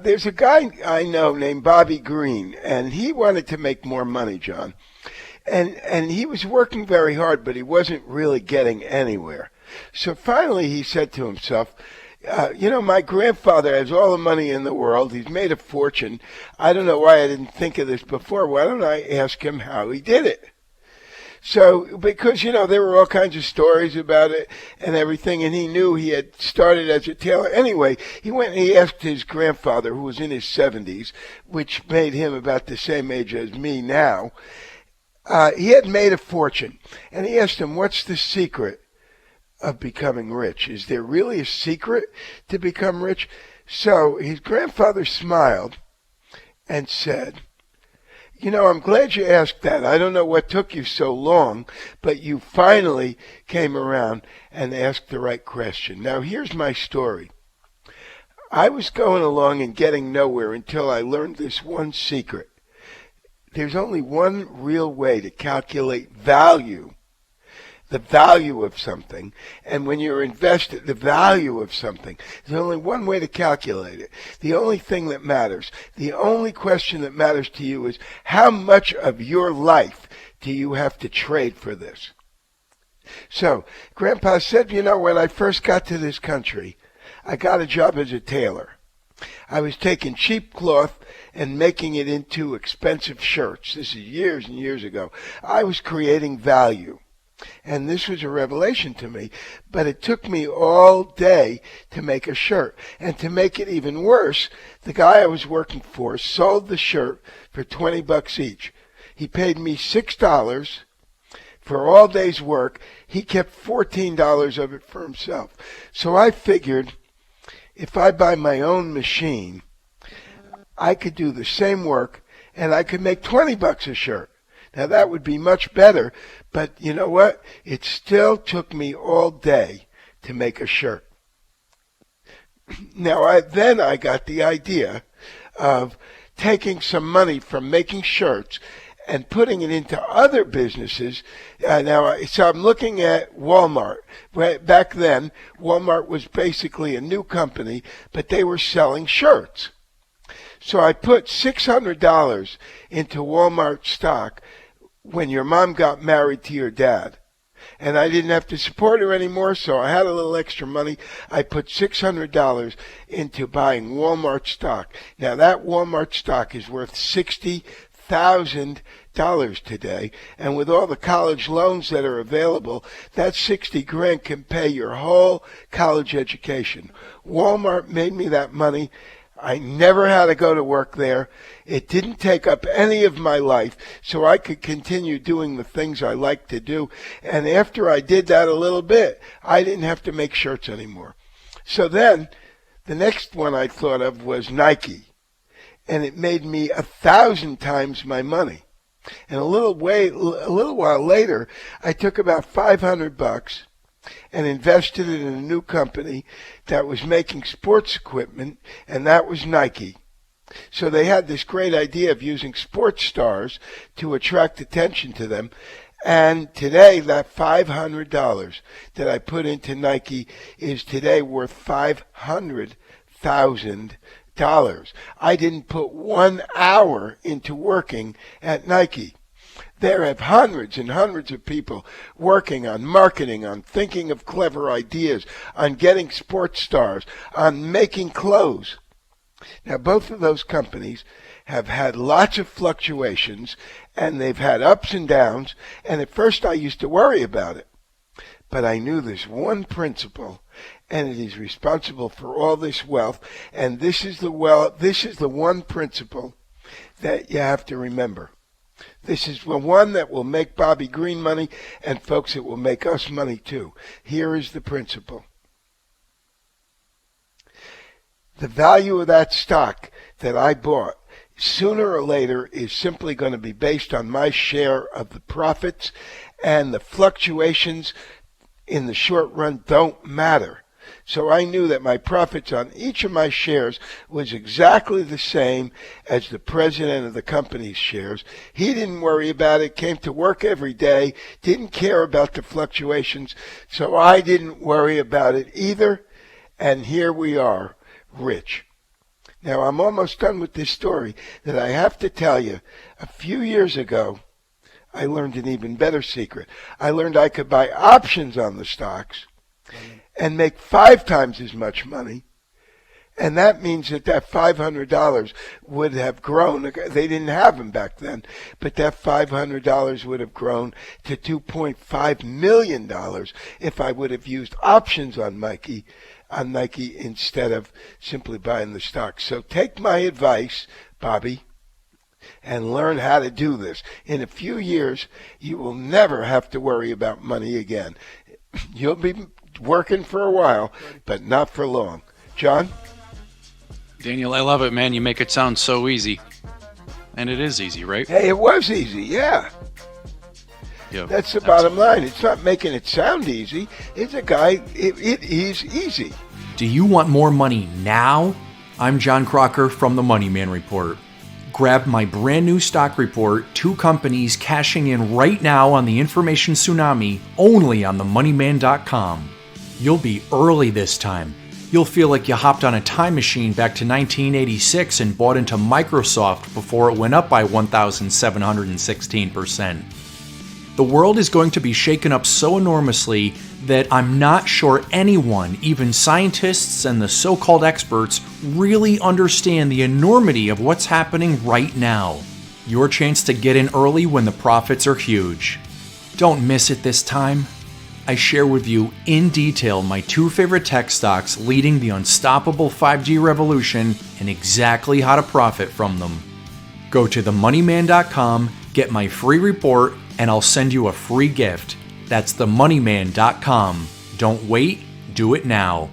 there's a guy I know named Bobby Green, and he wanted to make more money, John. And he was working very hard, but he wasn't really getting anywhere. So finally he said to himself, my grandfather has all the money in the world. He's made a fortune. I don't know why I didn't think of this before. Why don't I ask him how he did it? So, because, there were all kinds of stories about it and everything, and he knew he had started as a tailor. Anyway, he went and he asked his grandfather, who was in his 70s, which made him about the same age as me now. He had made a fortune, and he asked him, what's the secret of becoming rich? Is there really a secret to become rich? So his grandfather smiled and said, I'm glad you asked that. I don't know what took you so long, but you finally came around and asked the right question. Now, here's my story. I was going along and getting nowhere until I learned this one secret. There's only one real way to calculate value, the value of something. And when you're invested, the value of something, there's only one way to calculate it. The only thing that matters, the only question that matters to you is how much of your life do you have to trade for this? So, Grandpa said, when I first got to this country, I got a job as a tailor. I was taking cheap cloth and making it into expensive shirts. This is years and years ago. I was creating value. And this was a revelation to me. But it took me all day to make a shirt. And to make it even worse, the guy I was working for sold the shirt for $20 each. He paid me $6 for all day's work. He kept $14 of it for himself. So I figured, if I buy my own machine, I could do the same work and I could make $20 a shirt. Now that would be much better, but you know what? It still took me all day to make a shirt. Now I got the idea of taking some money from making shirts and putting it into other businesses. So I'm looking at Walmart. Back then, Walmart was basically a new company, but they were selling shirts. So I put $600 into Walmart stock when your mom got married to your dad. And I didn't have to support her anymore, so I had a little extra money. I put $600 into buying Walmart stock. Now that Walmart stock is worth $60,000 today, and with all the college loans that are available, that $60,000 can pay your whole college education. Walmart made me that money. I never had to go to work there. It didn't take up any of my life, so I could continue doing the things I like to do. And after I did that a little bit, I didn't have to make shirts anymore. So then, the next one I thought of was Nike. And it made me 1,000 times my money. And a little while later, I took about $500 and invested it in a new company that was making sports equipment, and that was Nike. So they had this great idea of using sports stars to attract attention to them. And today, that $500 that I put into Nike is today worth $500,000. I didn't put 1 hour into working at Nike. There have hundreds and hundreds of people working on marketing, on thinking of clever ideas, on getting sports stars, on making clothes. Now, both of those companies have had lots of fluctuations, and they've had ups and downs, and at first I used to worry about it. But I knew there's one principle, and it is responsible for all this wealth, and this is the one principle that you have to remember. This is the one that will make Bobby Green money, and folks, it will make us money too. Here is the principle. The value of that stock that I bought sooner or later is simply going to be based on my share of the profits, and the fluctuations in the short run don't matter. So I knew that my profits on each of my shares was exactly the same as the president of the company's shares. He didn't worry about it, came to work every day, didn't care about the fluctuations, so I didn't worry about it either, and here we are, rich. Now, I'm almost done with this story that I have to tell you. A few years ago, I learned an even better secret. I learned I could buy options on the stocks and make 5 times as much money. And that means that $500 would have grown. They didn't have them back then, but that $500 would have grown to $2.5 million if I would have used options on Nike instead of simply buying the stock. So take my advice, Bobby, and learn how to do this. In a few years, you will never have to worry about money again. You'll be working for a while, but not for long. John? Daniel, I love it, man. You make it sound so easy. And it is easy, right? Hey, it was easy, yeah. Yep. That's the bottom line. It's not making it sound easy. It's it is easy. Do you want more money now? I'm John Crocker from the Money Man Report. Grab my brand new stock report, 2 companies cashing in right now on the information tsunami, only on the MoneyMan.com. You'll be early this time. You'll feel like you hopped on a time machine back to 1986 and bought into Microsoft before it went up by 1,716%. The world is going to be shaken up so enormously that I'm not sure anyone, even scientists and the so-called experts, really understand the enormity of what's happening right now. Your chance to get in early when the profits are huge. Don't miss it this time. I share with you in detail my 2 favorite tech stocks leading the unstoppable 5G revolution and exactly how to profit from them. Go to themoneyman.com, get my free report, and I'll send you a free gift. That's themoneyman.com. Don't wait, do it now.